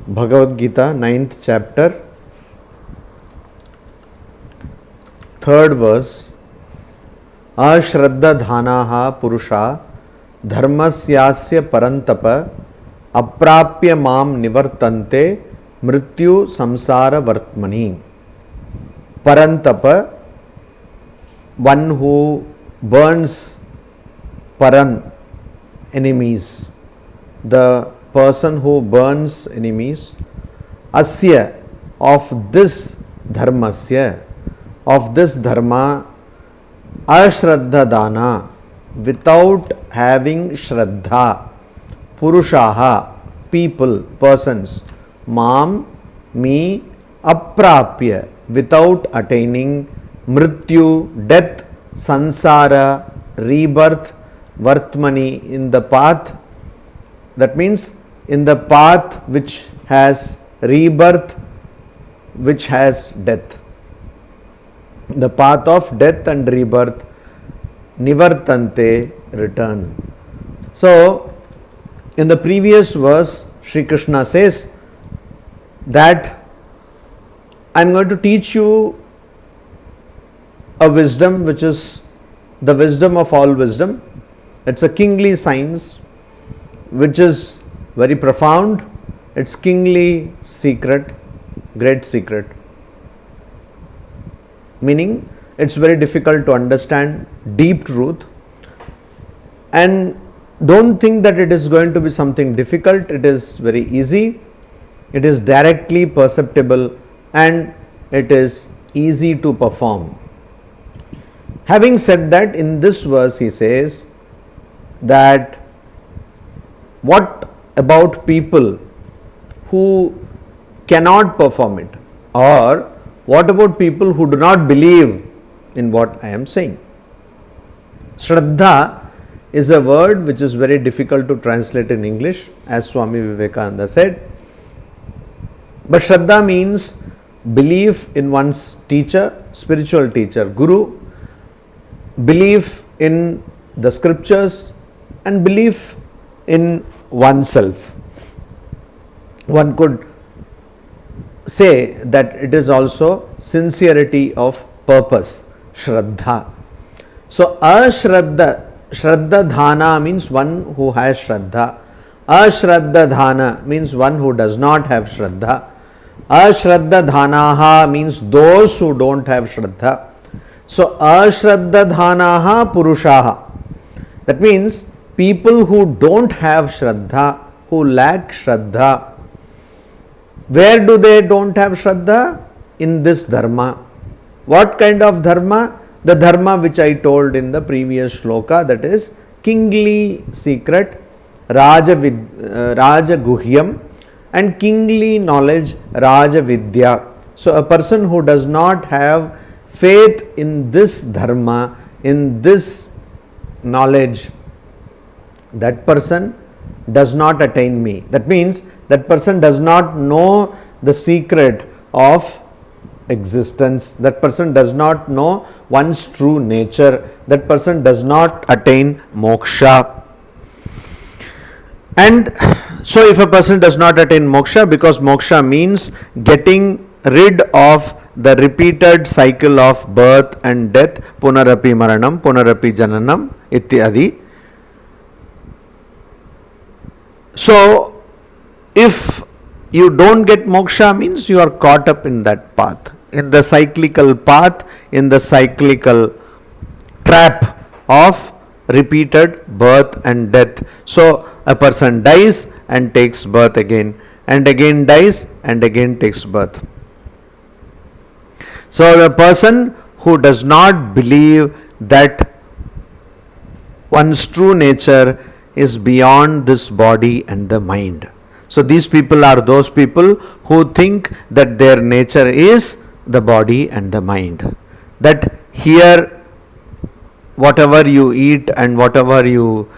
Bhagavad Gita, 9th chapter, 3rd verse. Ashraddha dhanaha purusha dharmasyasya parantapa aprapya mam nivartante mrityu samsara vartmani. Parantapa, one who burns paran, enemies, the person who burns enemies. Asya, of this dharmasya, of this dharma. Ashraddha dana, without having shraddha. Purushaha, people, persons. Mam, me. Aprapya, without attaining. Mrityu, death. Sansara, rebirth. Vartmani, in the path. That means in the path which has rebirth, which has death. The path of death and rebirth, nivartante, return. So, in the previous verse, Sri Krishna says that I am going to teach you a wisdom which is the wisdom of all wisdom. It's a kingly science which is very profound. It's kingly secret, great secret. Meaning, it's very difficult to understand deep truth, and don't think that it is going to be something difficult. It is very easy, it is directly perceptible, and it is easy to perform. Having said that, in this verse he says that what about people who cannot perform it, or what about people who do not believe in what I am saying? Shraddha is a word which is very difficult to translate in English, as Swami Vivekananda said. But Shraddha means belief in one's teacher, spiritual teacher, Guru, belief in the scriptures, and belief in oneself. One could say that it is also sincerity of purpose, Shraddha. So, Ashraddha, Shraddha dhana means one who has Shraddha. Ashraddha dhana means one who does not have Shraddha. Ashraddha dhanaha means those who don't have Shraddha. So, Ashraddha dhanaha purushaha. That means people who don't have Shraddha, who lack Shraddha. Where do they don't have Shraddha? In this dharma. What kind of dharma? The dharma which I told in the previous shloka, that is kingly secret, Raja Guhyam, and kingly knowledge, Raja Vidya. So, a person who does not have faith in this dharma, in this knowledge, that person does not attain me. That means that person does not know the secret of existence. That person does not know one's true nature. That person does not attain moksha. And so, if a person does not attain moksha, because moksha means getting rid of the repeated cycle of birth and death, punarapi maranam, punarapi jananam, ityadi. So, if you don't get moksha, means you are caught up in that path, in the cyclical path, in the cyclical trap of repeated birth and death. So, a person dies and takes birth again, and again dies and again takes birth. So, the person who does not believe that one's true nature is beyond this body and the mind. So, these people are those people who think that their nature is the body and the mind. That here, whatever you eat and whatever you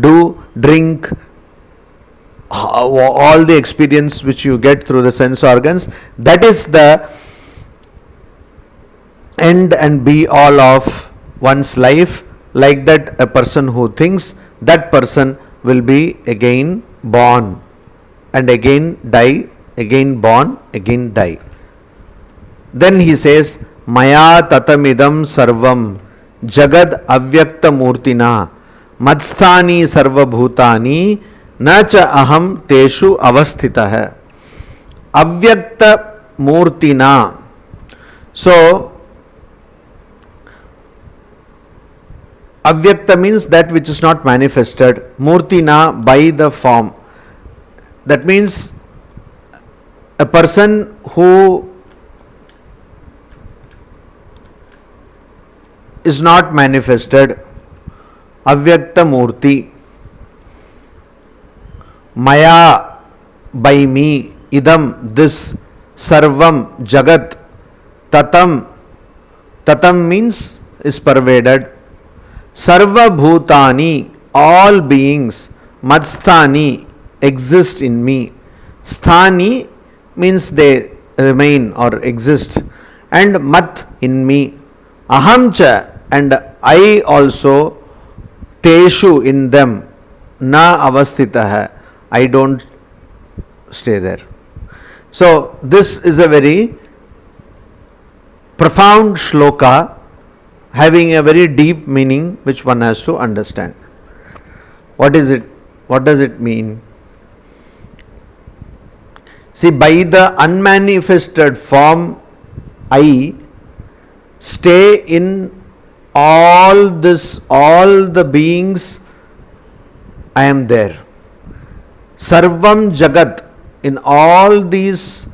do, drink, all the experience which you get through the sense organs, that is the end and be all of one's life. Like that, a person who thinks, that person will be again born and again die, again born, again die. Then he says, Maya tatamidam sarvam jagad avyakta murtina madstani sarva bhutani na cha aham teshu avasthitah. Avyakta murtina. So, avyakta means that which is not manifested. Murtina, by the form. That means a person who is not manifested, avyakta murti. Maya, by me, idam, this, sarvam, jagat, tatam. Tatam means is pervaded. Sarva bhutani, all beings, madstani, exist in me. Sthani means they remain or exist, and mat, in me. Ahamcha, and I also, teshu, in them, na avasthitah, I don't stay there. So this is a very profound shloka having a very deep meaning which one has to understand. What is it? What does it mean? See, by the unmanifested form, I stay in all this, all the beings, I am there. Sarvam Jagat, in all these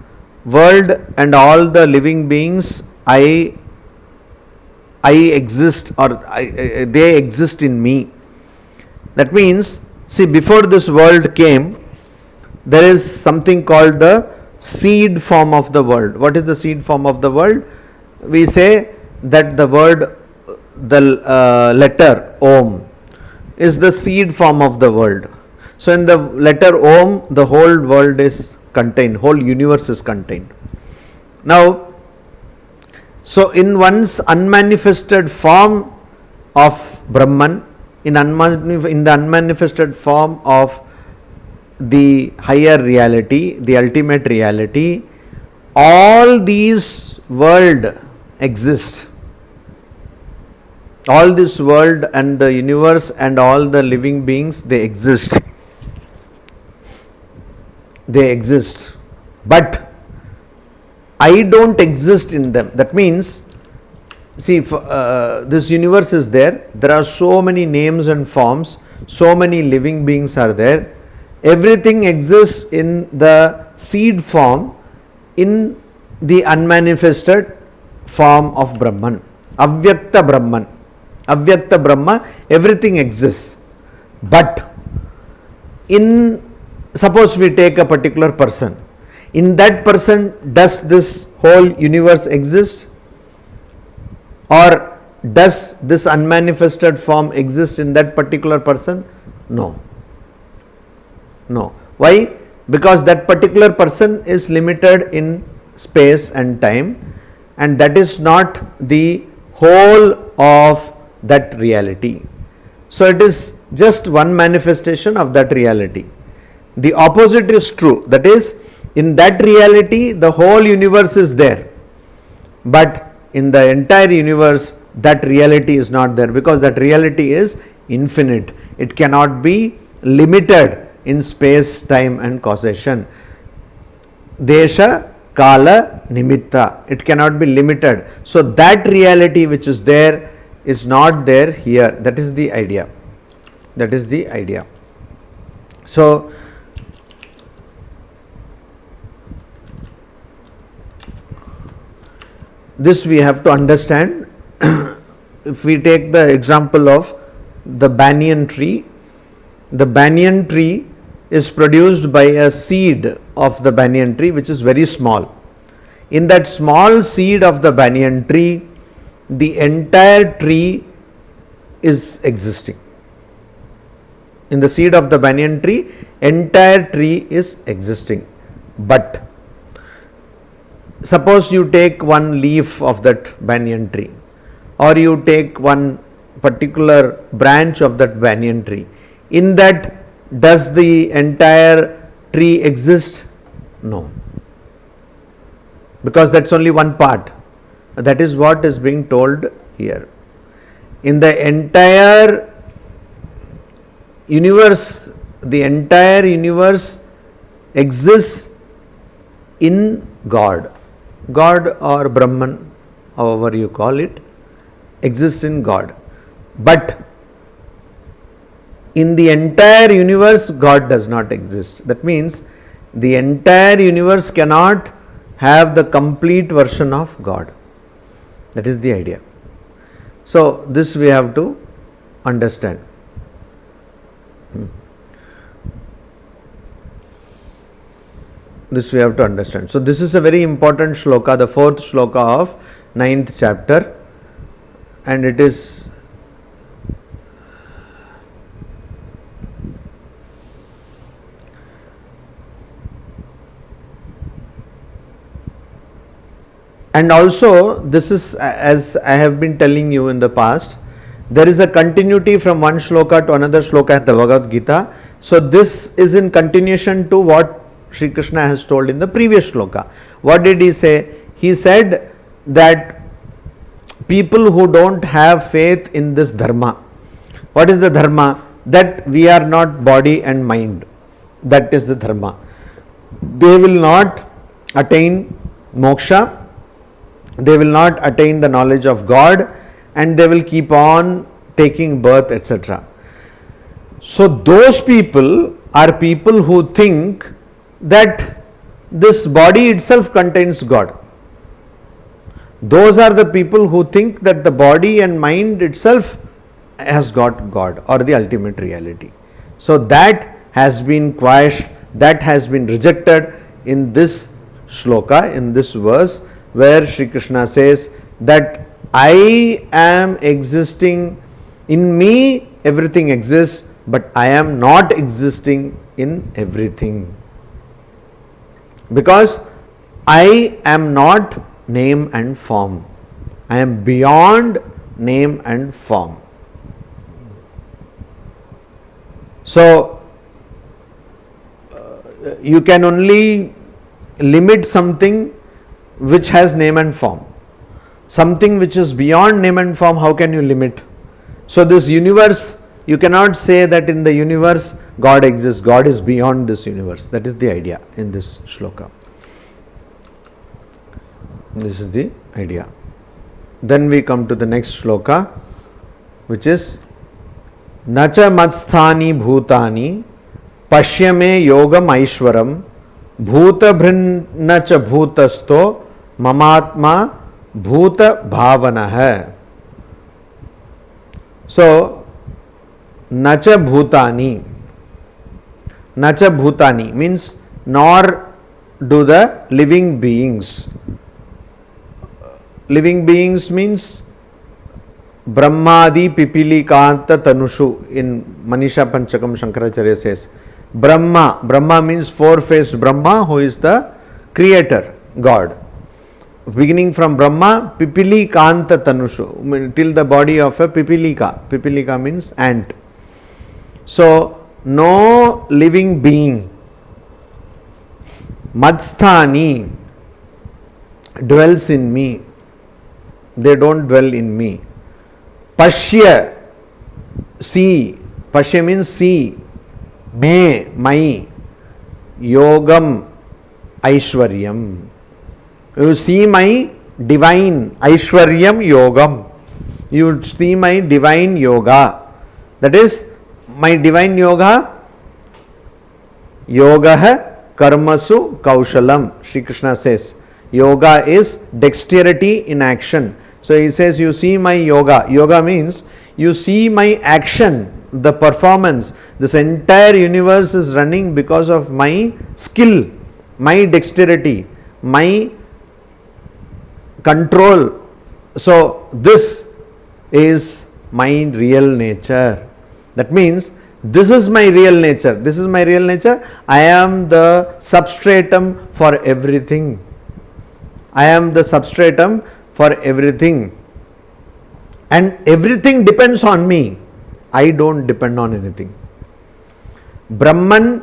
world and all the living beings, I exist, or they exist in me. That means, see, before this world came, there is something called the seed form of the world. What is the seed form of the world? We say that the word, the letter Om is the seed form of the world. So in the letter Om, the whole world is contained, whole universe is contained. Now, so in one's unmanifested form of Brahman, in the unmanifested form of the higher reality, the ultimate reality, all these world exist. All this world and the universe and all the living beings, they exist. They exist. But I don't exist in them. That means, see, this universe is there. There are so many names and forms. So many living beings are there. Everything exists in the seed form, in the unmanifested form of Brahman. Avyakta Brahman. Avyakta Brahma, everything exists. But in, suppose we take a particular person. In that person, does this whole universe exist? Or does this unmanifested form exist in that particular person? No. No. Why? Because that particular person is limited in space and time, and that is not the whole of that reality. So it is just one manifestation of that reality. The opposite is true. That is, in that reality, the whole universe is there. But in the entire universe, that reality is not there, because that reality is infinite. It cannot be limited in space, time and causation. Desha, Kala, Nimitta. It cannot be limited. So that reality which is there is not there here. That is the idea. That is the idea. So this we have to understand. If we take the example of the banyan tree, the banyan tree is produced by a seed of the banyan tree which is very small. In that small seed of the banyan tree, the entire tree is existing. In the seed of the banyan tree, entire tree is existing. But suppose you take one leaf of that banyan tree, or you take one particular branch of that banyan tree. In that, does the entire tree exist? No, because that's only one part. That is what is being told here. In the entire universe, the entire universe exists in God. God or Brahman, however you call it, exists in God. But in the entire universe, God does not exist. That means the entire universe cannot have the complete version of God. That is the idea. So, this we have to understand. This we have to understand. So, this is a very important shloka, the fourth shloka of 9th chapter, and it is and also this is, as I have been telling you in the past, there is a continuity from one shloka to another shloka in the Bhagavad Gita. So, this is in continuation to what Sri Krishna has told in the previous shloka. What did he say? He said that people who don't have faith in this dharma, what is the dharma? That we are not body and mind. That is the dharma. They will not attain moksha, they will not attain the knowledge of God, and they will keep on taking birth, etc. So, those people are people who think that this body itself contains God. Those are the people who think that the body and mind itself has got God or the ultimate reality. So, that has been quashed, that has been rejected in this shloka, in this verse, where Sri Krishna says that I am existing, in me everything exists, but I am not existing in everything. Because I am not name and form. I am beyond name and form. So, you can only limit something which has name and form. Something which is beyond name and form, how can you limit? So, this universe, you cannot say that in the universe God exists. God is beyond this universe. That is the idea in this shloka. This is the idea. Then we come to the next shloka, which is Nacha matsthani bhutani pashyame yogam aishwaram bhuta bhrinna cha bhutasto mamatma bhuta bhavanah. So, Nacha bhutani. Nacha bhutani means nor do the living beings. Living beings means Brahmadi Pipilikanta Tanushu. In Manisha Panchakam, Shankaracharya says Brahma. Brahma means four-faced Brahma, who is the creator, God. Beginning from Brahma, Pipilikanta Tanushu, till the body of a Pipilika. Pipilika means ant. So, no living being. Matsthani dwells in me. They don't dwell in me. Pashya, see. Pashya means see. Me, my. Yogam, Aishwaryam. You see my divine Aishwaryam Yogam. You see my divine yoga. That is, my divine yoga, yoga karmasu kaushalam. Shri Krishna says, yoga is dexterity in action. So he says, you see my yoga. Yoga means you see my action, the performance. This entire universe is running because of my skill, my dexterity, my control. So this is my real nature. That means this is my real nature. This is my real nature. I am the substratum for everything. I am the substratum for everything. And everything depends on me. I don't depend on anything. Brahman,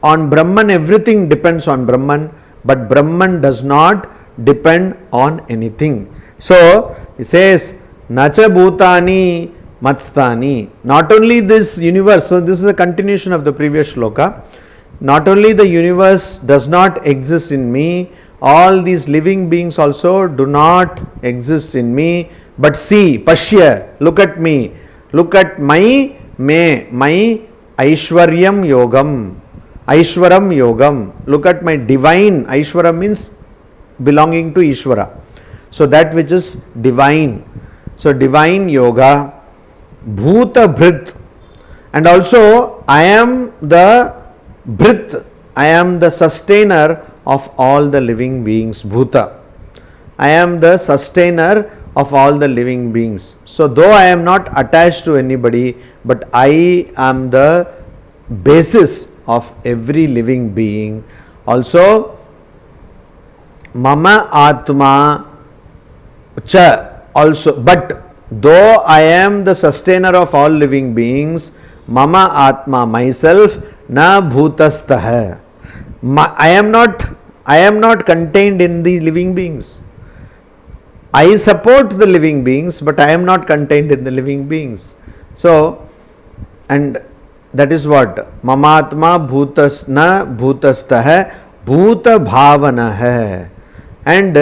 on Brahman everything depends on Brahman, but Brahman does not depend on anything. So he says, Nacha Bhutani Matstani. Not only this universe, so this is a continuation of the previous shloka. Not only the universe does not exist in me, all these living beings also do not exist in me. But see, Pashya, look at me, look at my Aishwaryam Yogam, Aishwaram Yogam, look at my divine. Aishwara means belonging to Ishvara. So that which is divine. So divine yoga, Bhuta Bhrit, and also I am the Bhrit, I am the sustainer of all the living beings, Bhuta. I am the sustainer of all the living beings. So though I am not attached to anybody, but I am the basis of every living being. Also, Mama Atma Cha also, but though I am the sustainer of all living beings, Mama Atma, myself, na bhutastha. I am not contained in the living beings. I support the living beings, but I am not contained in the living beings. So, and that is what Mamatma bhutas na bhutastha hai, bhuta bhavana hai. And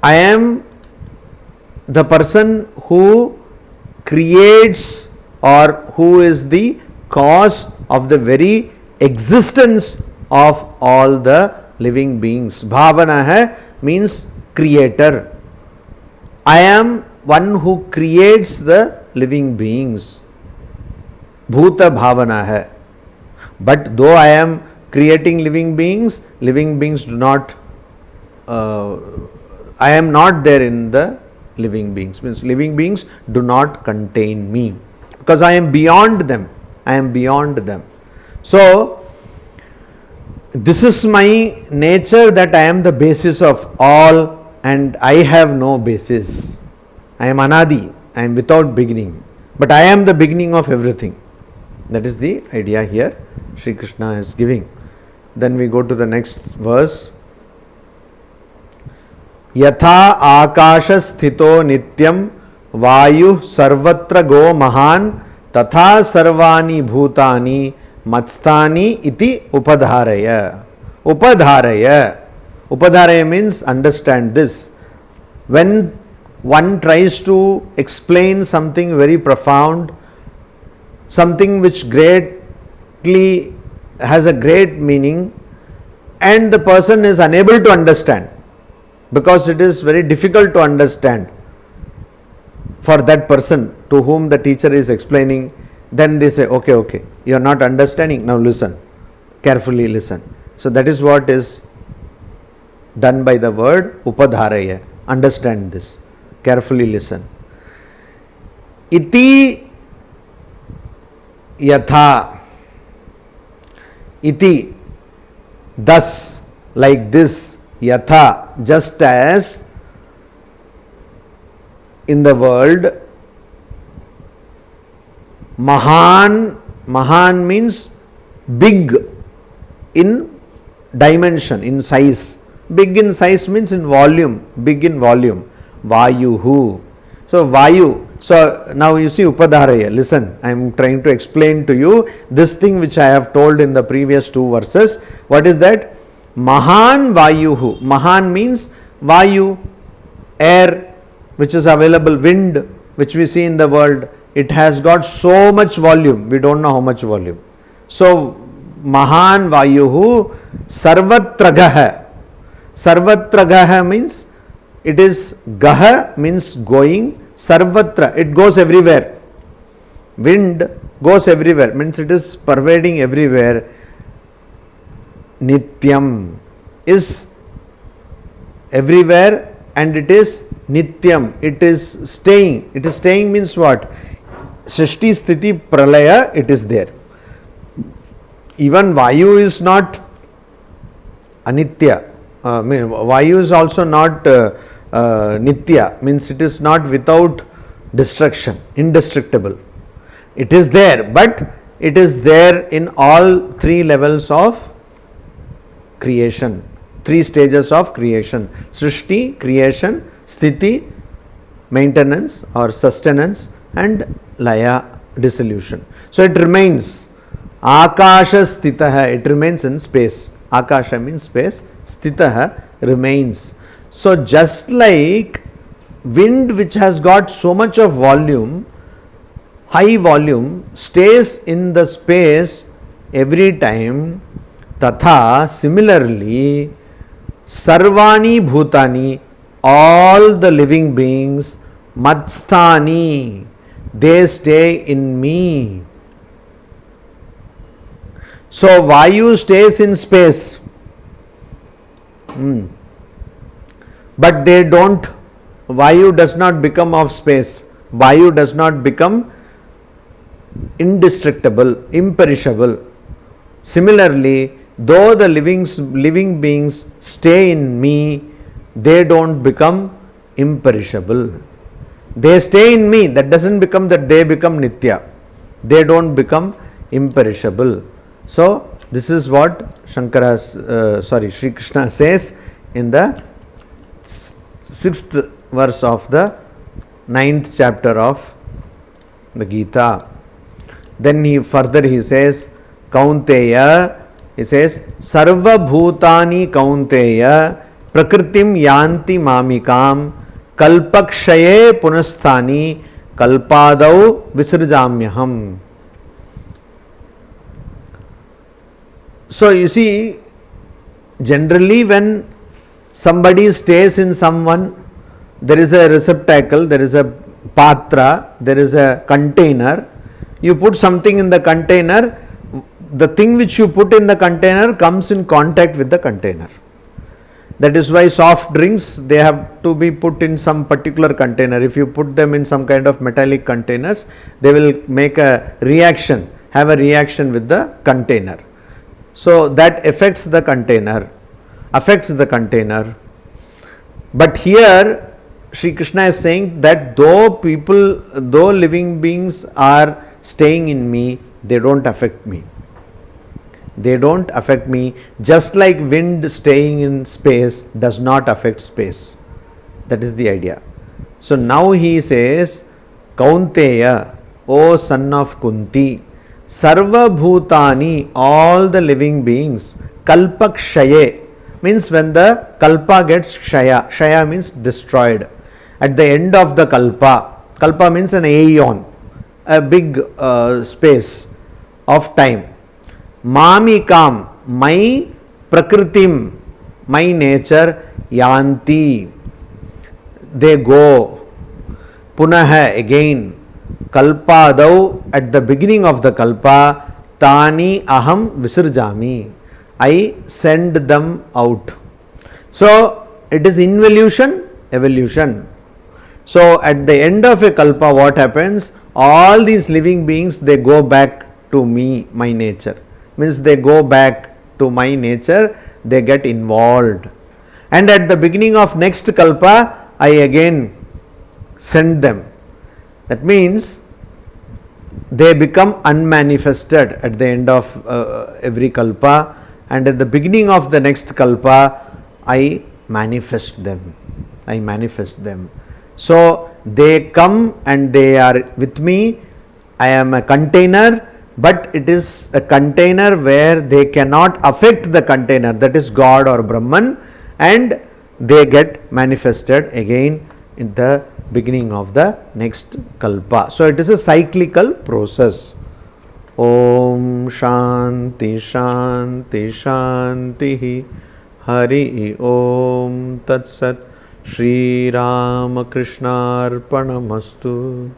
I am the person who creates or who is the cause of the very existence of all the living beings. Bhavana hai means creator. I am one who creates the living beings. Bhuta bhavana hai. But though I am creating living beings do not, I am not there in the living beings. Means living beings do not contain me, because I am beyond them. I am beyond them. So, this is my nature, that I am the basis of all and I have no basis. I am Anadi, I am without beginning, but I am the beginning of everything. That is the idea here Sri Krishna is giving. Then we go to the next verse. Yatha akasha sthito nityam vayu sarvatra go mahan tatha sarvani bhutani matstani iti upadharaya. Upadharaya. Upadharaya means understand this. When one tries to explain something very profound, something which greatly has a great meaning, and the person is unable to understand, because it is very difficult to understand for that person to whom the teacher is explaining, then they say, okay, you are not understanding, now listen, carefully listen. So that is what is done by the word upadharaya. Understand this, carefully listen. Iti yatha, iti, thus, like this, yatha, just as in the world, mahan, mahan means big in dimension, in size. Big in size means in volume, big in volume. Vayuhu. So Vayu. So now you see Upadharaya. Listen, I am trying to explain to you this thing which I have told in the previous two verses. What is that? Mahan Vayuhu. Mahan means Vayu, air which is available, wind which we see in the world. It has got so much volume. We don't know how much volume. So Mahan Vayuhu Sarvatragaha. Sarvatragaha means it is gaha means going, sarvatra it goes everywhere. Wind goes everywhere means it is pervading everywhere. Nityam is everywhere and it is nityam, it is staying. It is staying means what? Srishti Sthiti Pralaya, it is there. Even Vayu is not anitya. Vayu is also not Nitya, means it is not without destruction, indestructible. It is there, but it is there in all three levels of creation, three stages of creation: Srishti, creation; Sthiti, maintenance or sustenance; and Laya, dissolution. So it remains. Akasha sthitah, it remains in space. Akasha means space, sthitah remains. So just like wind which has got so much of volume, high volume, stays in the space every time, tatha similarly sarvani bhutani, all the living beings, matsthani, they stay in me. So Vayu stays in space, but they don't, Vayu does not become of space, Vayu does not become indestructible, imperishable. Similarly, though the living beings stay in me, they don't become imperishable. They stay in me, that doesn't become that they become Nitya. They don't become imperishable. So this is what Sri Krishna says in the 6th verse of the 9th chapter of the Gita. Then he says, Kaunteya, he says, Sarva bhutani Kaunteya prakritim yanti mamikam kalpakshaye punasthani kalpadau visrjamyaham. So you see, generally when somebody stays in someone, there is a receptacle, there is a patra, there is a container. You put something in the container, the thing which you put in the container comes in contact with the container. That is why soft drinks, they have to be put in some particular container. If you put them in some kind of metallic containers, they will make a reaction, have a reaction with the container. So that affects the container. But here Sri Krishna is saying that though living beings are staying in me, they don't affect me. They don't affect me, just like wind staying in space does not affect space. That is the idea. So now he says, Kaunteya, O son of Kunti, Sarva bhutani, all the living beings, kalpakshaye, means when the kalpa gets shaya means destroyed. At the end of the kalpa means an aeon, a big space of time. Mamikam, my prakritim, my nature, yanti, they go. Punaha, again. Kalpadau, at the beginning of the kalpa, tani aham visirjami, I send them out. So it is involution, evolution. So at the end of a kalpa, what happens? All these living beings, they go back to me, my nature. Means they go back to my nature, they get involved. And at the beginning of next kalpa, I again send them. That means they become unmanifested at the end of every kalpa, and at the beginning of the next kalpa, I manifest them. So they come and they are with me. I am a container, but it is a container where they cannot affect the container, that is God or Brahman, and they get manifested again in the beginning of the next kalpa. So it is a cyclical process. Om Shanti Shanti Shanti Hari Om Tat Sat. Shri Ramakrishna Arpanamastu.